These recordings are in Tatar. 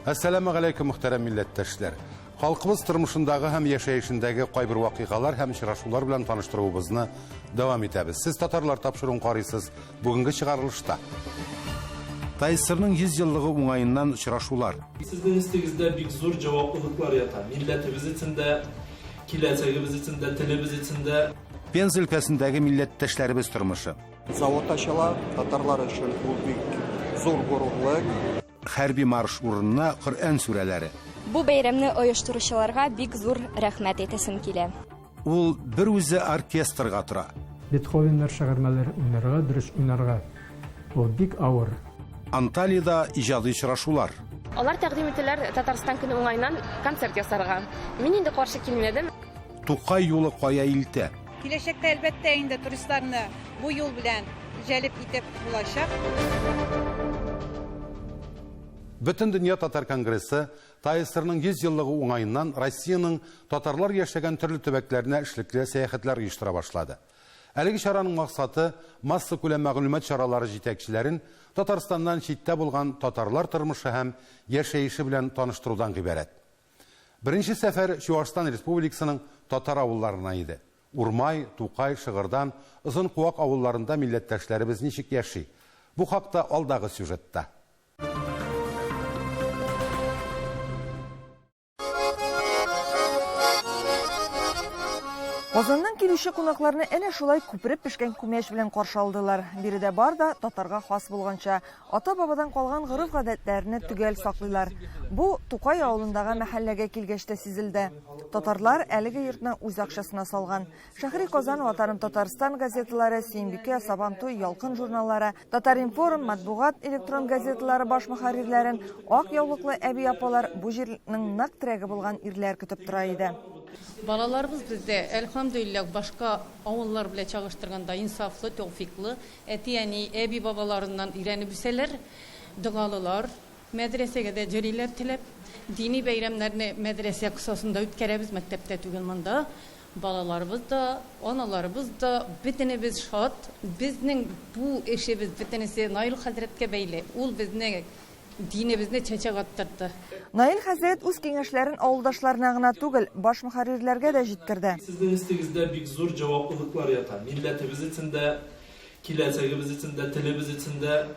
Assalamu alaikum muhterem millettaşlar. Halkımız tırmışındağı hem yaşayışındaki kayber vakıkalar hem şiraşular bilen tanıştırığımızı devam etəbiz. Siz Tatarlar tapşırın qarıysız bugünkü çıkarılışta. Taysır'ın 100 yıllığı uğayından şiraşular. Sizden istegizde bir zor cevaplılıklar yatan. Milletimiz içinde, kilecimiz içinde, tilimiz içinde. Penz ülkesindeki millettaşlarımız tırmışı. Zavod Tatarlar için bu büyük zor gururluk. Harbi marş uğruna Kur'an süreleri. Bu bayramni uyushtiruvchilarga bek zo'r rahmat aytasim keladi. Ул bir o'zi orkestrga tura. Beethovenlar şagarmaları oynarga, dürüst oynarga. O bek ağır. Antalya'da ijadi şiraşular. Алар тәкъдим ителәр Татарстан көне уңайыннан концерт ясарга. Мин инде каршы килмәдем. Tukay yolu koya ilti. Kileşekte elbette indi turistlerini bu yol bilen celip itip bulaşak. Bütün Dünya Tatar Kongresi, Taysır'ın 100 yıllığı uğayından Rusiyanın Tatarlar yaşayan türlü tübeklerine işlikli seyahatler uyuştura başladı. Әлеге şaranın maksatı, massa kule məlumat şaraları jitekçilerin Tatarstan'dan çitte bulgan Tatarlar tırmışı hem yaşayışı bilen tanıştırıdan ibaret. Birinci sefer Şuvaşistan Respublikasının Tatar avullarına idi. Urmay, Tukay, Şığırdan, Uzun Kuvak avullarında milletteşlerimiz nişik yaşay. Bu hakta aldağı süjette. Ozandan келуші қонақларны әне шулай күпіріп пішкен күмеш білен қаршы алдылар. Бириде бар да татарға хас болғанша, ата-бабадан қалған ғырыф ғадәтләріне түгел саклыйлар. Бу Тукай ауылындағы мәхәлләгә килгәчтә сизелде. Татарлар әлеге йортны үз акчасына салган. Шәһри Казан, Ватаным Татарстан газеталары, Сөембикә, Сабантуй, Ялкын журналлары, Татар-Информ, Матбугат электрон газеталары баш мөхәррирләрен, ак яулыклы әби апалар бу җирнең нәкъ терәге булган ирләр көтеп тора иде. Balalarımız bizde elhamdülillah başka avullar bile çalıştırganda insaflı, tevfikli, yani ebi babalarından iğrenip büseler, dağalılar, medreseye de ceriler tilep, dini beyramlarını medrese kısasında ütkerebiz mektepte tügülmanda, balalarımız da, analarımız da, bütünümüz şahat, bizning bu eşimiz bütünüse Nail Hazretke beyle, ul bizne dinimizni çeçek attırdı. Nail Hazret үз кеңешләрен авылдашларына гына түгел, баш мөхәррирләргә дә җиткерде. Sizden istegizde bir zor cevaplılıklar yatan. Milletimiz içinde, kilecimiz içinde, tilimiz içinde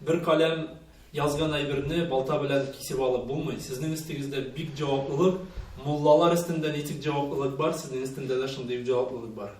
bir kalem yazgan aybirini balta bilen kesip alıp bulmayın. Sizden istegizde bir cevaplılık, mullalar üstünden etik cevaplılık var, sizden üstünde de şunday cevaplılık var.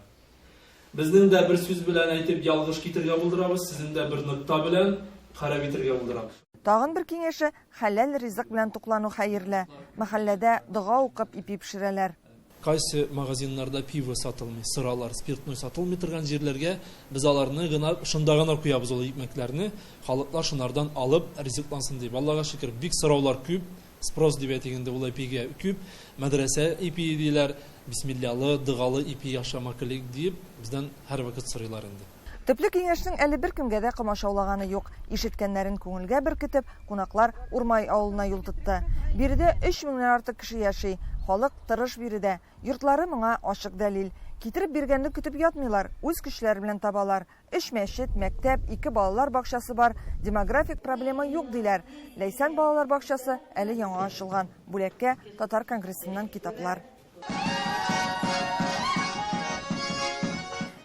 Bizden de bir söz bilen aytip yalgış kitirge buldurabız, sizin de bir nokta bilen kara bitirge buldurabız. Тагын бер киңәше хәләл ризык белән туклану хәерле. Мәхәлләдә дуга укып ипи пешерәләр. Кайсы магазиннарда пиво сатылмый, сыралар, спиртной сатылмый торган җирләргә без аларны гына шунда гына куябыз ул икмәкләрне, халыклар шунардан алып ризыклансын дип. Аллага шөкер, бик сораулар күп, спрос дип әйтгәндә ул ипигә күп, мәдрәсә ипи диләр, бисмиллялы, дыгалы ипи яшама килик дип, бездән һәр вакыт сорыйлар инде. Төпле киңәшнең әле бер кемгә дә комачаулаганы юк. Ишеткәннәрен күңелгә беркетеп, кунаклар Урмай авылына юл тотты. Биредә 3000 артык кеше яши. Халык тырыш биредә. Йортлары моңа ачык дәлил. Китереп биргәнне көтеп ятмыйлар, үз көчләре белән табалар. 3 мәчет, мәктәп, 2 балалар бакчасы бар. Демографик проблема юк диләр. Ләйсән балалар бакчасы әле яңа ачылган. Бүләккә Татар конгрессыннан китаплар.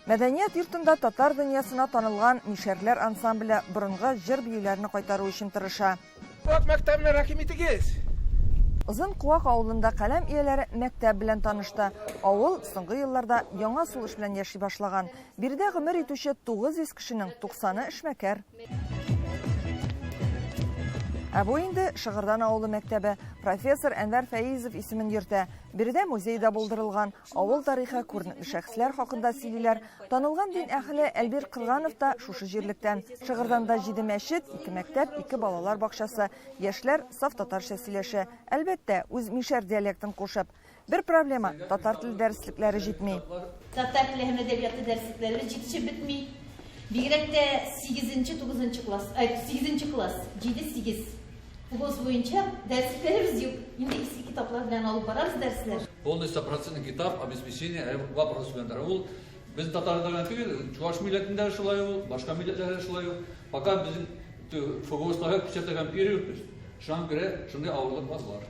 Мәдәният йортында татар дөньясына танылган Мишәрләр ансамбле борынгы җыр биюләрне кайтару өчен тырыша. Озын Куак авылында каләм ияләре мәктәп белән танышты. Авыл соңгы елларда яңа сулыш белән яши башлаган. Биредә гомер итүче 900 кешенең 90-ы эшмәкәр. Бу инде Шыгырдан авылы мәктәбе. Профессор Әнвәр Фәйизов исемен йөртә. Биредә музейда булдырылган авыл тарихы күренекле шәхесләр хакында сөйлиләр. Танылган дин әһле Әлбир Кырганов та шушы җирлектән. Шыгырданда 7 мәчет, 2 мәктәп, 2 балалар бакчасы. Яшьләр саф татарча сөйләшә. Әлбәттә, үз мишәр диалектын кушып. Бер проблема – татар теле дәреслекләре җитми. Татар теле һәм әдәбияты дәреслекләре җитешеп бетми. Бигрәк тә 8-9 класс, 8 класс, 7-8 Угоз буенча дәресләребез юк. Инде иске китаплар белән алып барабыз дәресләр. Полный 100% китап, обеспечение, вопрос белән ул без татарлардан түгел, чуаш милләтендә шулай ул, башка милләтләрдә шулай ул. Пока без фугосларга күрсәтелгән период Şuna göre şunday ağırlık var.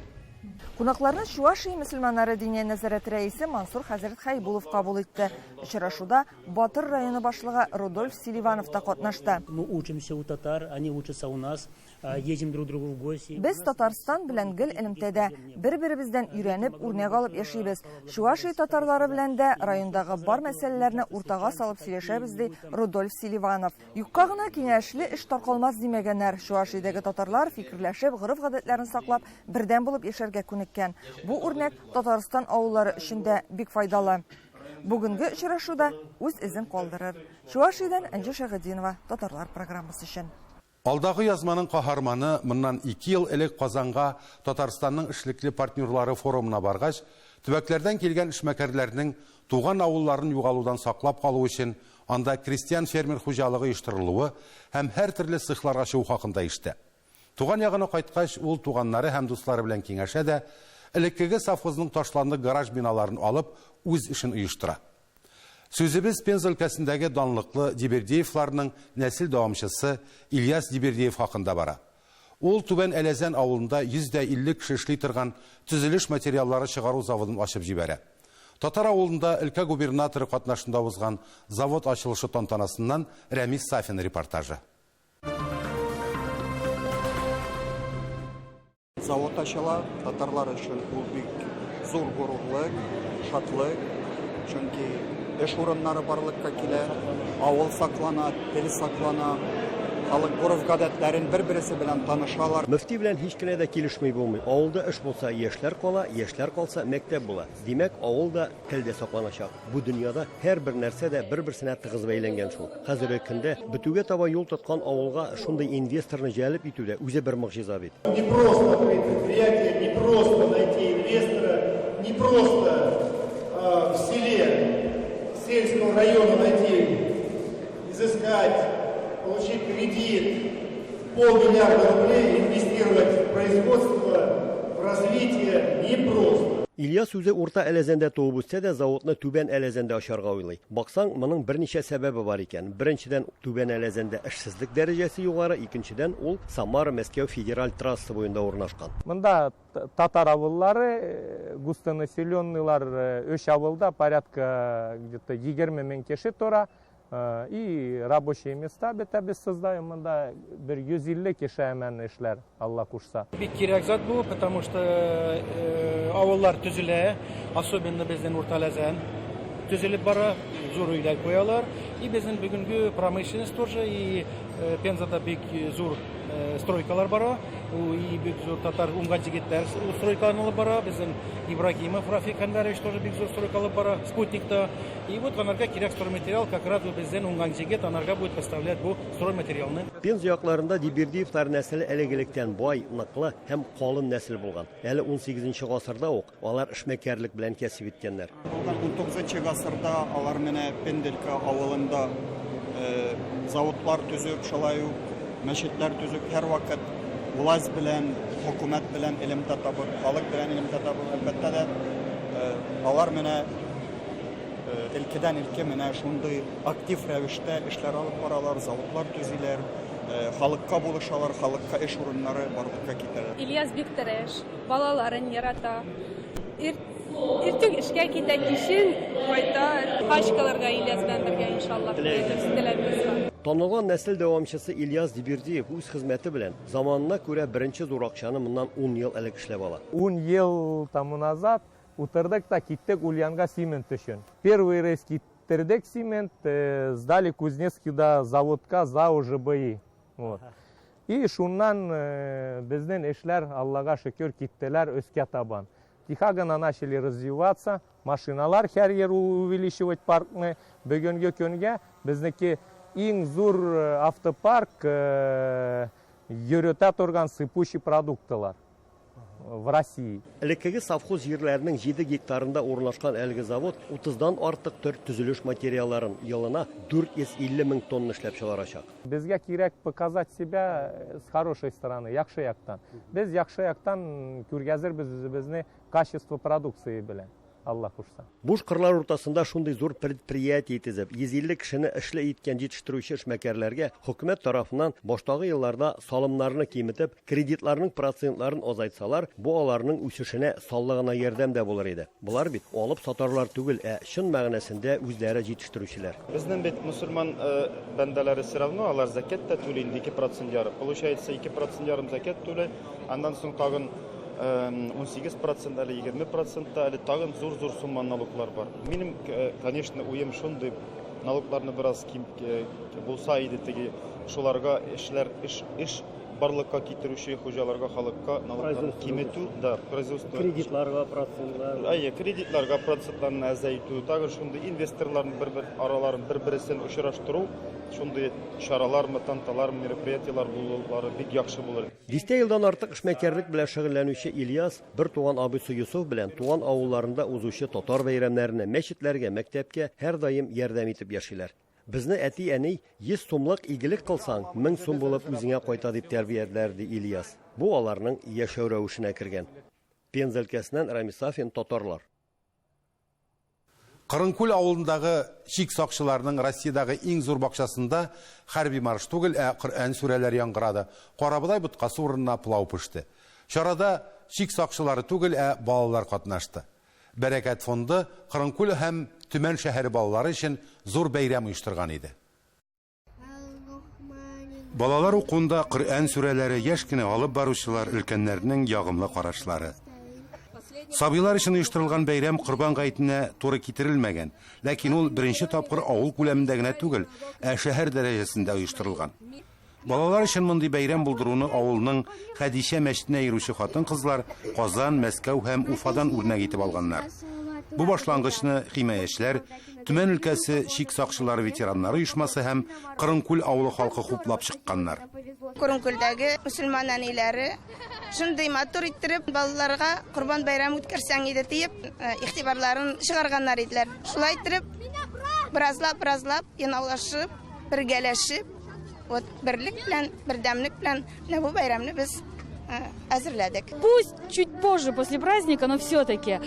Кунакларны Чувашия мөселманнары диния нәзарәте рәисе Мансур Хәзрәт Хайбулов кабул итте. Очрашуда Батыр районы башлыгы Рудольф Селиванов та катнашты. Мы учимся у татар, они учатся у нас, едем друг к другу в гости. Без Татарстан белән гел элемтәдә бер-беребездән өйрәнеп, үрнәк алып яшибез. Чувашия татарлары белән дә райондагы бар мәсьәләләрне уртага салып сөйләшәбез, ди Рудольф Селиванов. Юкка гына киңәшле эш таркалмас димәгәннәр. Чувашиядәге татарлар фикерләшеп, гореф-гадәтләрен саклап, бердән булып яшәргә күнеккән. Бу үрнәк Татарстан авыллары өчен дә бик файдалы. Бүгенге очрашуда үз изен калдырыр. Чувашиядән Анжи Шәһидинова, Татарлар программасы өчен. Алдагы язманың каһарманы моннан 2 ел элек Казанга Татарстанның эшлекле партнерлары форумына баргач, төбәкләрдән килгән эшмәкәрләрнең туган авылларын югалудан саклап калу өчен анда крестьян фермер хуҗалыгы оештырылуы һәм һәр төрле цехларга чыгу хакында ишетте. Туган ягына кайткач, ул туганнары һәм дуслары белән киңәшә дә, элеккеге совхозның ташланды гараж биналарын алып, үз эшен оештыра. Сүзебез Пенза өлкәсендәге данлыклы Дибердиевларның нәсел дәвамчысы Ильяс Дибердиев хакында бара. Ул Түбән Әләзән авылында 150 кеше эшли торган төзелеш материаллары чыгару заводын ачып җибәрә. Татар авылында өлкә губернаторы катнашында узган завод ачылышы тантанасыннан Рәмис Сафин репортажы. Завод ачыла, татарлар өчен бу бик зур горурлык, шатлык. Чөнки эш урыннары барлыкка килә, авыл саклана, тел саклана, халык гореф-гадәтләрен бер-берсе белән танышалар. Мөфти белән һич кенә дә килешмәй булмый. Авылда эш булса, яшьләр кала, яшьләр калса, мәктәп була. Димәк, авылда телдә сакланачак. Бу дөньяда һәр бер нәрсә дә бер-берсенә тыгыз бәйләнгән шул. Хәзерге көндә битүгә таба юл тоткан авылга шундый инвесторны җәлеп итүдә үзе бер мөгъҗиза бит. Не просто открыть предприятие, не просто найти инвестора, не просто в селе, сельского района найти, изыскать, получить кредит, 500 миллиарда рублей, инвестировать в производство, в развитие непросто. Ильяс үзе урта Әләзәндә туып үсә дә, заводны Түбән Әләзәндә ачарга уйлый. Баксаң, моның берничә сәбәбе бар икән. Беренчедән, Түбән Әләзәндә эшсезлек дәрәҗәсе югары, икенчедән, ул Самара-Мәскәү федераль трассы буенда урнашкан. Монда татар авыллары, густонаселенныйлар 3 авылда порядка где-то 20 мең кеше тора. И рабочие места без создаем, монда 150 кеше әмән эшләр, Алла кушса. Бик кирәк зат бу, потому что авыллар төзелә, особенно безнең Урта Әләзән төзелеп бара, зур өйләр куялар. И безнең бүгенге промышленность тоже, и Пензада бик зур стройкалар бара, и бик зур татар уңган җегетләр стройкаларын алып бара, безнең Ибрагимов Рафик Хандарович тоже бик зур стройкалар бара, спутникта. И вот анарга кирәк стройматериал, как раз безнең уңган җегет анарга будет поставлять бу стройматериалны. Пенза якларында Дибердиевлар нәселе элегелектән бай, ныклы һәм калын нәсел булган. Әле 18 гасырда ук алар эшмәкәрлек белән кәсеп иткәннәр. 19 гасырда алар менә Пенделка авылында заводлар төзеп, шулай ук мәчетләр төзеп, һәр вакыт власть белән, хөкүмәт белән элемтә табып, халык белән элемтә табып, әлбәттә дә алар менә илкедән-илке менә шундый актив рәвештә эшләр алып баралар, заводлар төзиләр, халыкка булышалар, халыкка эш урыннары барлыкка китәләр. Ильяс бик тырыш, балаларын ярата. Иртүк эшкә китә, кичен кайта, качкаларга Ильяс белән бергә иншаллах теләбез. Танылган нәсел дәвамчысы Ильяс Дибердиев үз хезмәте белән заманына күрә беренче зур акчаны моннан 10 ел элек эшләп ала. 10 ел тому назад утырдык та киттек Ульянга цемент өчен. Первый рейс киттердек цемент, сдали Кузнецкийда заводка за УЖБИ. Вот. И шуннан безнең эшләр Аллага шөкер киттеләр өскә табан. Тихо гына начали развиваться, машиналар һәр ел увеличивать паркны. Бүгенге көнгә безнеке иң зур автопарк йөртә торган сыпучий продуктлар в России. Элеккеге совхоз җирләренең 7 гектарында урнашкан әлеге завод 30дан артык төр төзелеш материалларын елына 450 мең тонна эшләп чыгарачак. Безгә кирәк показать себя с хорошей стороны, яхшы яктан. Без яхшы яктан күргәзербез үзебезне качество продукции белән. Алла кушса. Буш кырлар уртасында шундый зур предприятие тезеп, 150 кешене эшле иткән җитештерүче эшмәкәрләргә хөкүмәт тарафыннан баштагы елларда салымнарны киметеп, кредитларның процентларын азайтсалар, бу аларның үсешенә саллыгына ярдәм дә булыр иде. Булар бит алып сатарлар түгел, чын мәгънәсендә үзләре җитештерүчеләр. Безнең бит мусульман бәндәләре все равно алар закат та түли 2% ярым. Получается 2% ярым закат түли, андан соң тагын 18% әле 20% әле тагын зур сумма налоглар бар. Минем, конечно, уем шундый налогларны бераз ким булса иде теге шуларга эш барлыкка китерүче хуҗаларга халыкка налогларны киметү да производство Кредитларга процентлар. Кредитларга процентларны азайту, тагын шундый инвесторларның бер араларын бер-берсен очраштыру, шундый чаралар, танталар, мероприятиялар булулары бик яхшы булыр. 10 елдан артык эшмәкәрлек белән шөгыльләнүче Ильяс бер туган абыйсы Юсуф белән туган авылларында узучы татар бәйрәмнәренә, мәчетләргә, мәктәпкә һәр даим ярдәм итеп яшиләр. Безне әти-әни 100 сумлык игелек кылсаң, 1000 сум булып үзеңә кайта дип тәрбияләделәр ди Ильяс. Бу аларның яшәү рәвешенә кергән. Пенза өлкәсеннән Рамис Сафин, татарлар. Кырынкүл авылындагы шик сакчыларының Россиядагы иң зур бакчасында хәрби марш түгел, Коръән сүрәләре яңгырады. Карабыдай буткасы урынына пылау пеште. Чарада шик сакчылары түгел, балалар катнашты. Бәрәкәт фонды Кырынкүл һәм Төмән шәһәре балалары өчен зур бәйрәм оештырган иде. Балалар укуында Коръән сүрәләре яшь кенә алып баручылар өлкәннәрнең ягымлы карашлары. Сабыйлар өчен оештырылган бәйрәм Корбан гаетенә туры китерелмәгән, ләкин ул беренче тапкыр авыл күләмендә генә түгел, шәһәр дәрәҗәсендә оештырылган. Балалар өчен мондый бәйрәм булдыруны авылның Хәдичә мәчетенә йөрүче хатын-кызлар Казан, Мәскәү һәм Уфадан үрнәк итеп алганнар. Бу башлангычны химаячеләр, Төмән өлкәсе шик сакчылары ветераннары оешмасы һәм Кырынкүл авылы халкы хуплап чыкканнар. Кырынкүлдәге мусульман әниләре шундый матур иттереп балаларга Курбан бәйрәме үткәрсәң иде дип игътибарларын чыгарганнар иделәр. Шулай итеп беразлап янаулашып, бергәләшеп, берлек белән, бердәмлек белән бу бәйрәмне без әзерләдек. Пусть чуть позже, после праздника, но все-таки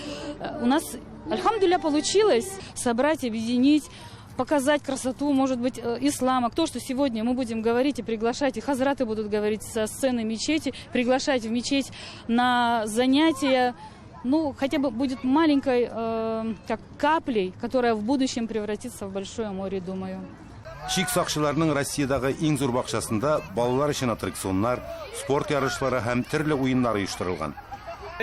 у нас, альхамдулилля, получилось собрать, объединить, показать красоту, может быть, ислама. То, что сегодня мы будем говорить и приглашать, и хазраты будут говорить со сцены мечети, приглашать в мечеть на занятия, ну, хотя бы будет маленькой как каплей, которая в будущем превратится в большое море, думаю. Шик сакчыларының Россиядагы иң зур бакчасында балалар өчен аттракционнар, спорт ярышлары һәм төрле уеннар оештырылган.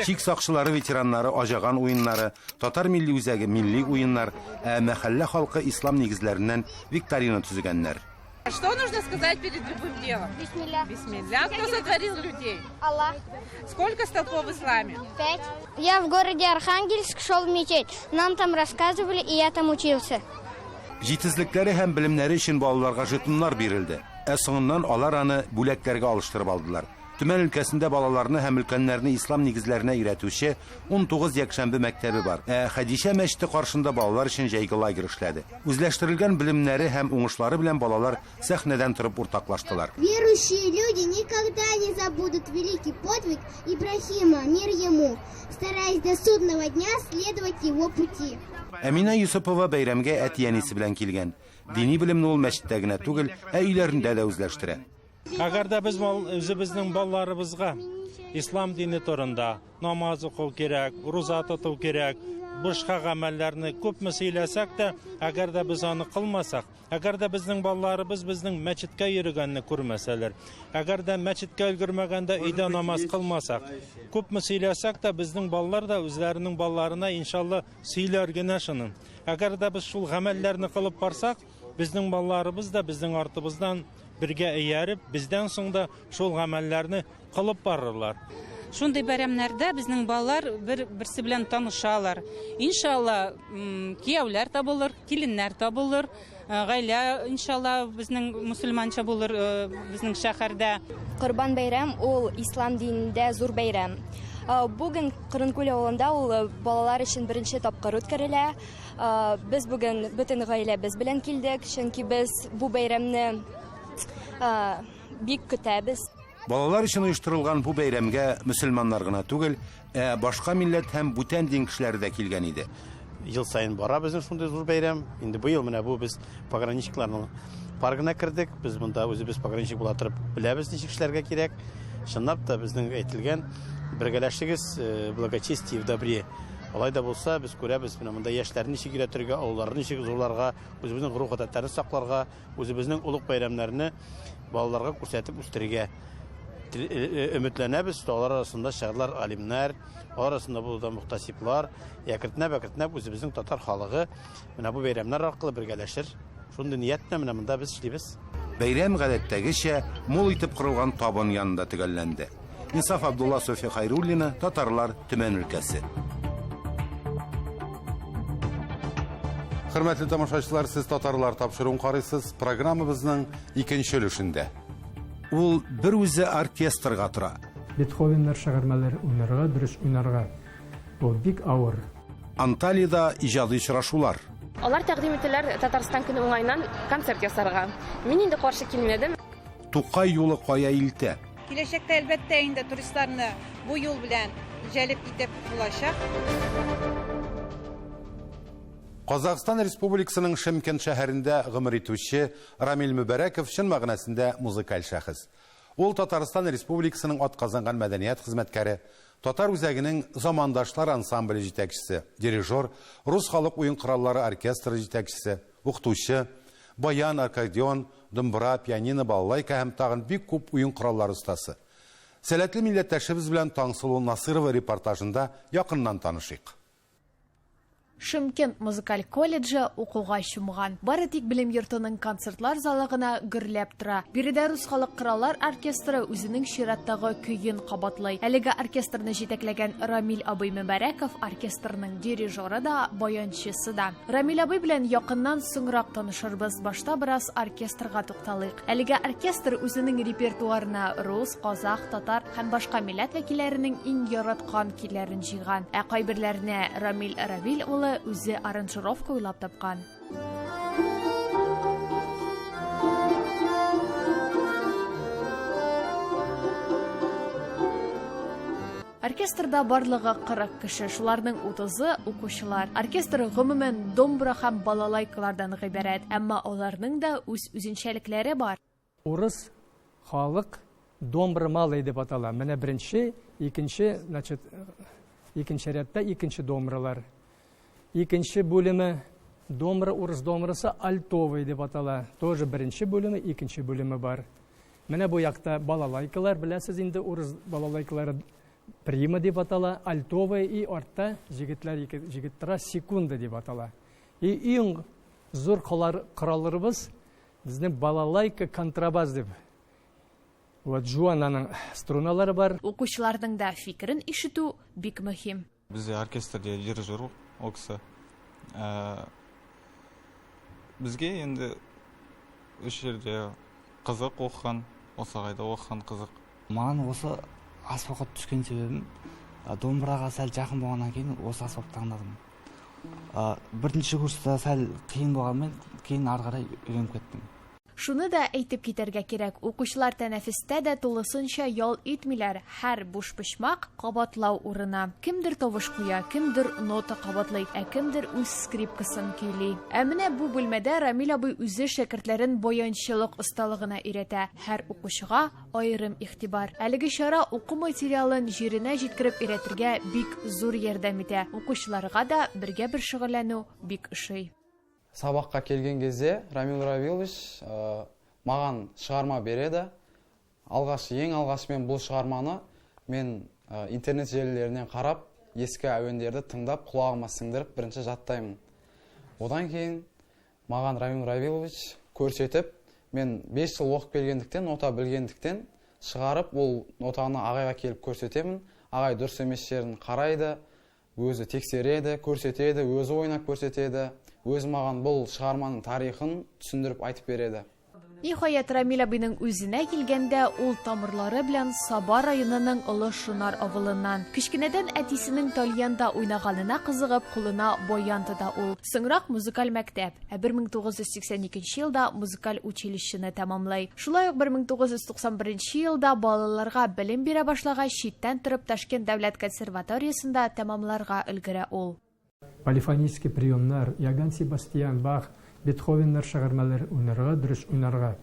Шик сакчылары ветераннары ажаган уеннары, татар милли үзәге милли уеннар, мәхәллә халкы ислам нигезләреннән викторина төзегәннәр. Что нужно сказать перед любым делом? Бисмилля. Бисмилля. Кто сотворил людей? Аллах. Сколько столпов в исламе? 5. Я в городе Архангельск шел в мечеть. Нам там рассказывали, и я там учился. Җитезлекләре һәм белемнәре өчен балаларга жетоннар бирелде. Соңыннан алар аны бүләкләргә алыштырып алдылар. Төмән өлкәсендә балаларны һәм өлкәннәрне ислам нигезләренә өйрәтүче 19 якшәмбе мәктәбе бар. Хәдичә мәчете каршында балалар өчен җәйге лагерь эшләде. Үзләштерелгән белемнәре һәм уңышлары белән балалар сәхнәдән торып уртаклаштылар. Верующие люди никогда не забудут великий подвиг Ибрахима, мир ему, стараясь до судного дня следовать его пути. Әминә Юсупова бәйрәмгә әти-әнисе белән килгән. Дини белемне ул мәчеттә генә түгел, өйләрендә дә үзләштерә. Әгәр дә без үзебезнең балаларыбызга ислам дине турында намаз уку кирәк, руза тоту кирәк, бушка гамәлләрне күпме сөйләсәк тә, әгәр дә без аны кылмасак, әгәр дә безнең балаларыбыз безнең мәчеткә йөргәнне күрмәсәләр, әгәр дә мәчеткә өлгермәгәндә өйдә намаз кылмасак, күпме сөйләсәк тә безнең балалар да үзләренең балаларына иншалла сөйләр генә шуны. Әгәр дә без шул гамәлләрне кылып барсак, безнең балаларыбыз да безнең артыбыздан бергә ияреп, бездән соң да шул гамәлләрне кылып барырлар. Шундый бәйрәмнәрдә безнең балалар берсе белән танышалар. Иншалла, кияүләр табылыр, киленнәр табылыр, гаилә иншалла безнең мусульманча булыр безнең шәһәрдә. Корбан бәйрәм ул ислам динендә зур бәйрәм. Бүген Кырынкүл авылында ул балалар өчен беренче тапкыр үткәрелә. Без бүген бөтен гаиләбез белән килдек, чөнки без бу бәйрәмне бик көтәбез. Балалар өчен оештырылган бу бәйрәмгә мөселманнар гына түгел, башка милләт һәм бүтән дин кешеләре дә килгән иде. Ел сайын бара безнең шундый зур бәйрәм. Инде бу ел менә бу без пограничникларның паркына кирдек. Без монда үзебез пограничник була торып беләбез ничек эшләргә кирәк. Чынлап та безнең әйтелгән бергәләшегез благочестие в добре. Алай да булса, без күрәбез менә монда яшьләрне ничек өйрәтергә, авылларны ничек зурларга, үзебезнең рух гадәтләрне сакларга, үзебезнең улуг бәйрәмнәрне балаларга күрсәтеп үстерергә өметләнәбез. Алар арасында шагыйрьләр, алимнәр, алар арасында булуда мөхтәсиблар, якыртнап үзебезнең татар халыгы менә бу бәйрәмнәр аркылы бергәләшер. Шундый ниятне менә монда без эшлибез. Бәйрәм гадәттәгечә мул итеп корылган табын янында төгәлләнде. Инсаф Абдулла, София Хайруллина, Татарлар, Төмән өлкәсе. Хөрмәтле тамашачылар, сез Татарлар тапшыруын карыйсыз. Программабызның икенче өлешендә. Ул бер үзе оркестрга тора. Бетховеннар шагырмалар уйнарга, дөрес уйнарга. Ул бик авыр. Анталиядә иҗади очрашулар. Алар тәкъдим иттеләр Татарстан көне уңайнан концерт ясарга. Мин инде каршы килмәдем. Тукай юлы кая илтә. Киләчәктә әлбәттә инде туристларны бу юл белән җәлеп итеп булачак. Казакстан Республикасының Шымкент шәһәрендә гомер итүче Рамил Мөбәрәков чын мәгънәсендә музыкаль шәхес. Ул Татарстан Республикасының атказанган мәдәният хезмәткәре, Татар үзәгенең замандашлар ансамбле җитәкчесе, дирижер, Рус халык уен кораллары оркестры җитәкчесе, укытучы, баян, аккордеон, думбра, пианино, балалайка һәм тагын бик күп уен кораллары остасы. Сәләтле милләттәшебез белән Таңсылу Насырова репортажында якыннан танышыйк. Шымкент музыкаль колледжы укуга чумган. Бары тик билим йортының концертлар залы гына гөрләп тора. Биредә Рус халык кораллар оркестры үзенең чираттагы көйен кабатлый. Әлеге оркестрны җитәкләгән Рамил абый Мөбәрәков оркестрның дирижеры да, баянчысы да. Рамил абый белән якыннан соңрак танышырбыз. Башта бераз оркестрга тукталыйк. Әлеге оркестр үзенең репертуарына рус, казак, татар һәм башка милләт вәкилләренең иң яраткан көйләрен җыйган. Ә кайберләренә Рамил Равил үзе аранжировка уйлап тапкан. Оркестрда барлыгы 40 кеше, шуларның 30-ы укучылар. Оркестр гомумән домбра һәм балалайкалардан гыйбарәт, әмма аларның да үз үзенчәлекләре бар. Урыс халык домбра малый дип атала. Менә беренче, икенче, икенче рәттә икенче домбралар. Икенче бөлеме домбра, урыс домбрасы альтовый дип атала. Тоже беренче бөлеме, икенче бөлеме бар. Менә бу якта балалайкалар, беләсез инде урыс балалайкалары прима дип атала, альтовый и артта җегетләр секунда дип атала. И иң зур коралларыбыз безнең балалайка контрабас дип. Вот жуананың струналары бар. Укучыларның да фикерен ишетү бик мөһим. Бездә оркестрда дирижер Окса. Бізге енді үш жерде қызық оқыған, осы қайда оқыған қызық. Маған осы аспапқа түскен себебім домбыраға сәл жақын болғаннан кейін осы аспапты таңдадым. Бірінші курста сәл қиын болғанмен кейін ары қарай үйреніп кеттім. Шуны да әйтеп китәргә кирәк. Укучылар тәнәфестә дә тулысынча ял итмиләр. Һәр буш почмак кабатлау урына. Кемдер тавыш куя, кемдер нота кабатлый, ә кемдер үз скрипкасын көйли. Ә менә бу бүлмәдә Рамил абый үзе шәкертләрен баянчылык осталыгына өйрәтә. Һәр укучыга аерым игътибар. Әлеге чара уку материалын җиренә җиткереп өйрәтергә бик зур ярдәм итә. Укучыларга да бергә бер шөгыльләнү бик ошый. Сабаққа келген кезде Рамил Равилович маған шығарма береді. Ең алғаш мен бұл шығарманы мен интернет желілерінен қарап, ескі әуендерді тыңдап, құлағыма сіңдіріп, бірінші жаттаймын. Одан кейін маған Рамил Равилович көрсетіп, мен 5 жыл оқып келгендіктен, нота білгендіктен шығарып, ол нотаны ағайға келіп көрсетемін. Ағай дұрыс емес жерін қарайды, өзі тексереді, көрсетеді, өзі ойнап көрсетеді. Өз маған бұл шығарманың тарихын түсіндіріп айтып береді. Ниһаять, Рамил абыйның үзенә килгәндә, ул тамырлары белән Саба районының Олы Шунар авылыннан. Кичкенәдән әтисенең тальянда уйнаганына кызыгып, кулына баян тота ул. Соңрак музыкаль мәктәп. 1982 елда музыкаль училищены тәмамлый. Шулай ук 1991 елда балаларга белем бирә башлагач, читтән торып Ташкент дәүләт консерваториясында тәмамларга өлгерә ул. Полифонический приемнар, Яган Себастьян Бах, Бетховеннар шагырмалар уйнарга, дөрес уйнарга.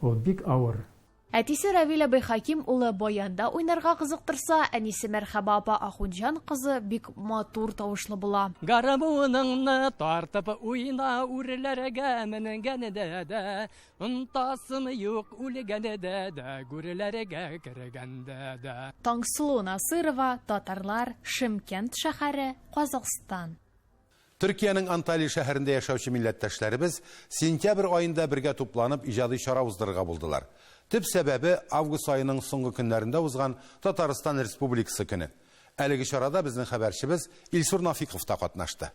Ул бик авыр. Әтисе Равил абый Хаким улы баянда уйнарга кызыктырса, әнисе Мәрхәбә апа Ахунҗан кызы бик матур тавышлы була. Гармуныңны тартып уйна, үреләргә менгәндә дә, унтасын юк үлгәндә дә, гүреләргә кергәндә дә. Таңсылу Насырова, татарлар, Шымкент шәһәре, Казакстан. Төркиянең Анталия шәһәрендә яшәүче милләттәшләребез сентябрь аенда бергә тупланып иҗади чара уздырырга булдылар. Төп сәбәбе август айының соңгы көннәрендә узган Татарстан Республикасы көне. Әлеге чарада безнең хәбәрчебез Илсур Нафиков та катнашты.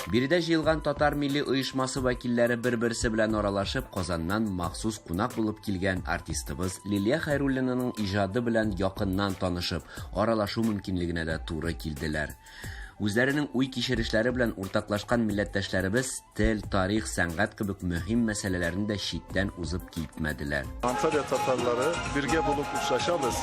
Биредә җыелган татар милли оешмасы вәкилләре бер-берсе белән аралашып, Казаннан махсус кунак булып килгән артистыбыз Лилия Хайруллинаның иҗады белән якыннан танышып, аралашу мөмкинлегенә дә туры килделәр. Үзләренең уй кичерешләре белән уртаклашкан милләттәшләребез тел, тарих, сәнгать кебек мөһим мәсьәләләрне дә читтән узып китмәделәр. Antalya Tatarları birge bulup uçlaşabız.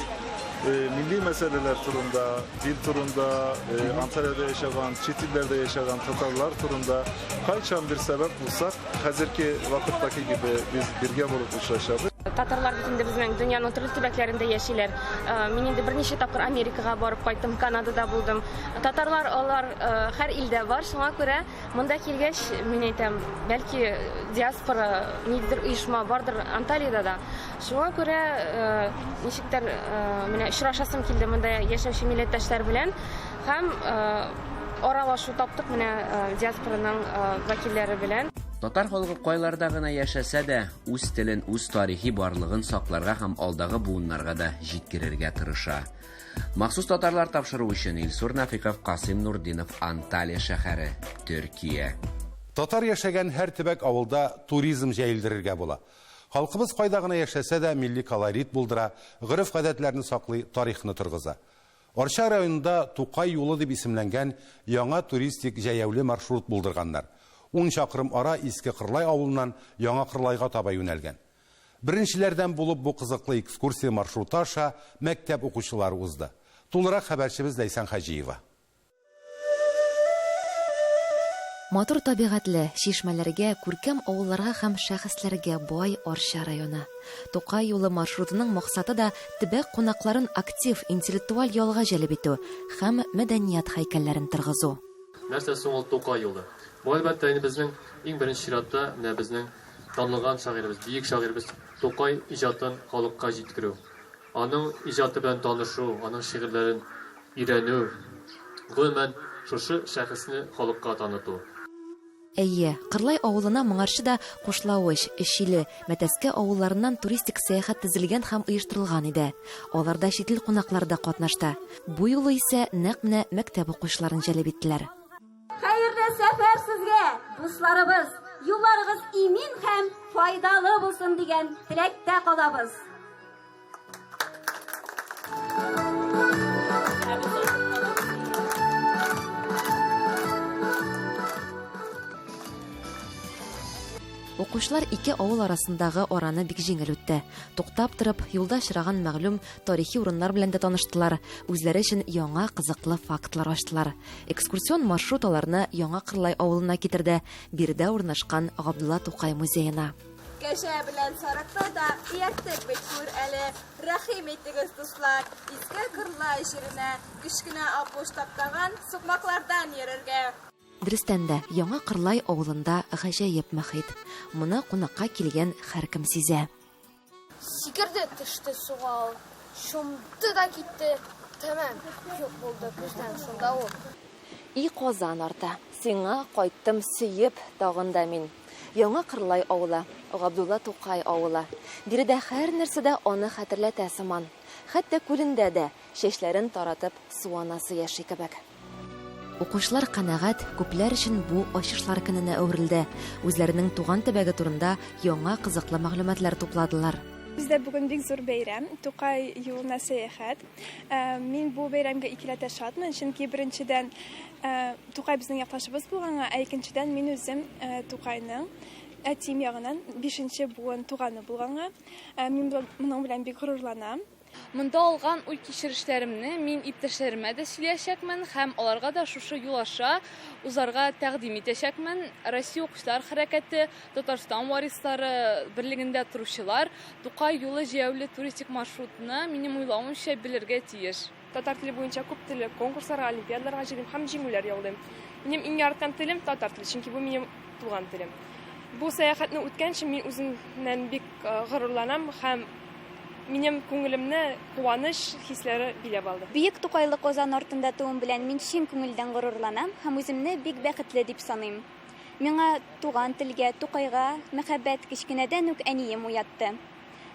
Milli meseleler turunda, dil turunda, Antalya'da yaşayan, çit illerde yaşayan Tatarlar turunda kayçan bir sebep bulsak, hazırki vakittaki gibi biz birge bulup uçlaşabız. Татарлар бит инде безнең дөньяның төрле төбәкләрендә яшиләр. Мин инде берничә тапкыр Америкага барып кайттым, Канадада булдым. Татарлар алар һәр илдә бар, шуңа күрә монда килгәч, мин әйтәм, бәлки диаспора нидер оешма бардыр Анталиядә да. Шуңа күрә ничектер менә очрашасым килде монда яшәүче милләттәшләр белән һәм аралашу таптык менә диаспораның вәкилләре белән. Татар халкы кайларда гына яшәсә дә, үз телен, үз тарихи барлыгын сакларга һәм алдагы буыннарга да җиткерергә тырыша. Махсус татарлар тапшыру өчен Илсур Нафиков, Касым Нурдинов, Анталия шәһәре, Төркия. Татар яшәгән һәр төбәк авылда туризм җәелдерергә була. Халкыбыз кайда гына яшәсә дә милли колорит булдыра, гырыф-гадәтләрне саклый, тарихны торгыза. Арча районында Тукай юлы дип исемләнгән яңа туристик җәяүле маршрут булдырганнар. 10 чакрым ара Иске Кырлай авылыннан Яңа Кырлайга таба юнәлгән. Беренчеләрдән булып бу кызыклы экскурсия маршруты аша мәктәп укучылары узды. Тулырак хәбәрчебез Ләйсән Хаҗиева. Матур табигатьле шишмәләргә, күркәм авылларга һәм шәхесләргә бай Арча районы. Тукай юлы маршрутының максаты да төбәк кунакларын актив интеллектуаль ялга җәлеп итү һәм мәдәният һәйкәлләрен торгызу. Нәрсә соң ул Тукай юлы? Бу әлбәттә инде безнең иң беренче чиратта менә безнең танылган шагыйребез, биек шагыйребез Тукай иҗатын халыкка җиткерү. Аның иҗаты белән танышу, аның шигырьләрен өйрәнү, гомумән шушы шәхесне халыкка таныту. Әйе, Кырлай авылына моңарчы да Кушлавыч, Эшиле, Мәтәскә авылларыннан туристик сәяхәт төзелгән һәм оештырылган иде. Аларда чит ил кунаклары да катнашты. Бу юлы исә нәкъ менә мәктәп укучыларын җәлеп иттеләр. Хәерле сәфәр сезгә, дусларыбыз. Юлларыгыз имин һәм файдалы булсын дигән теләктә калабыз. Укучылар ике авыл арасындагы араны бик җиңел үтте. Туктап торып, юлда очраган мәгълүм тарихи урыннар белән дә таныштылар. Үзләре өчен яңа кызыклы фактлар ачтылар. Экскурсион маршрут аларны Яңа Кырлай авылына китерде, биредә урнашкан Габдулла Тукай музеена. Кәҗә белән сарыкта да ияттек бит күр әле. Рәхим итегез, дуслар. Иске Кырлай җиренә кечкенә апуш таптаган сукмаклардан йөрергә. Дөрестән дә Яңа Кырлай авылында гаҗәеп мәхит. Моны кунакка килгән һәркем сизә. Сикерде төште суга. Шумды да китте. Тәмам, юк булды күздән шунда ул. И Казан арта. Сиңа кайттым сөеп тагын да мин. Яңа Кырлай авылы, Габдулла Тукай авылы. Биредә һәр нәрсәдә аны хәтерләтә сыман. Хәтта күлендә дә чәчләрен таратып суанасы яши кебек. Укучылар канагать, күпләр өчен бу ачышлар көненә әверелде. Үзләренең туган төбәге турында яңа кызыклы мәгълүматлар тупладылар. Бездә бүген бик зур бәйрәм, Тукай юлына сәяхәт. Мин бу бәйрәмгә икеләтә шатмын, чөнки беренчедән Тукай безнең якташыбыз булганга, ә икенчедән мин үзем Тукайның әтим ягыннан 5нче буын туганы булганга, мин моның белән бик горурланам. Монда алган уй кичерешләремне мин иптәшләремә дә сөйләячәкмен һәм аларга да шушы юл аша узарга тәкъдим итәчәкмен. Россия укучылар хәрәкәте, Татарстан варислары берлегендә торучылар Тукай юлы җәяүле туристик маршрутны минем уйлавымча белергә тиеш. Татар теле буенча күп телле конкурсларга, олимпиадаларга җыйдым һәм җиңүләр яулыйм. Минем иң яраткан телем татар теле, чөнки бу минем туган телем. Бу сәяхәтне үткәнче мин үземнән бик горурланам һәм минем күңелемне куаныч хисләре биләп алды. Бөек Тукайлы Казан артында туым белән мин чын күңелдән горурланам һәм үземне бик бәхетле дип саныйм. Миңа туган телгә, Тукайга мәхәббәт кичкенәдән үк әнием уятты.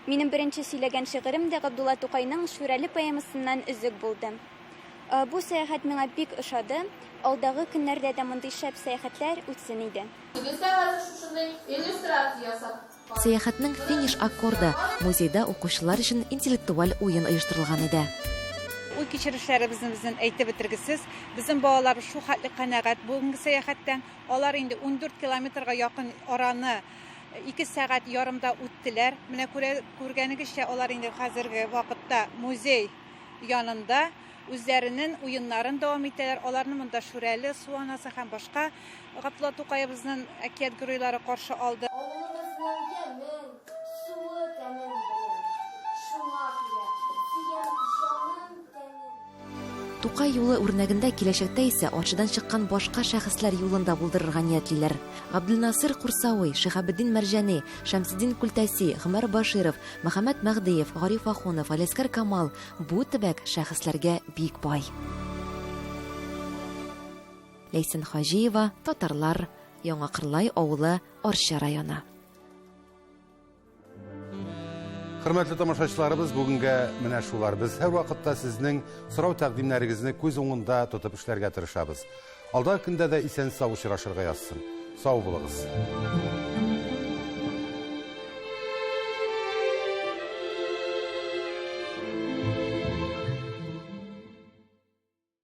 Минем беренче сөйләгән шигырем дә Габдулла Тукайның Шүрәле поэмасыннан өзек булды. Бу сәяхәт миңа бик ошады. Алдагы көннәрдә дә мондый шәп сәяхәтләр үтсен иде. Сәяхәтнең финиш аккорды музейда укучылар өчен интеллектуаль уен оештырылган иде. Уй кичерешләребезне әйтеп бетергесез, безнең балалар шу хәтле канәгать бүгенге сәяхәттән, алар инде 14 километрга якын араны 2 сәгать ярымда үттеләр. Менә күргәнегезчә, алар инде хәзерге вакытта музей янында үзләренең уеннарын дәвам итәләр. Аларны монда Шүрәле, Суанасы һәм башка Габдулла Тукайыбызның әкият геройлары каршы алды. Тукай юлы үрнәгендә киләчәктә исә арчыдан чыккан башка шәхесләр юлында булдырырга ниятлиләр. Габделнасыр Курсавый, Шихабетдин Мәрҗани, Шәмсетдин Культәси, Гомәр Баширов, Мөхәммәд Мәгъдиев, Гариф Ахунов, Алескар Камал бу төбәк шәхесләргә бик бай. Ләйсән Хаҗиева, Татарлар, Яңа Кырлай авылы, Арча районы. Хөрмәтле тамашачыларыбыз, бүгенгә менә шулар. Без һәр вакытта сезнең сорау тәкъдимнәрегезне күз уңында тотып эшләргә тырышабыз. Алда көндә дә исән-сау очрашырга язсын. Сау булыгыз.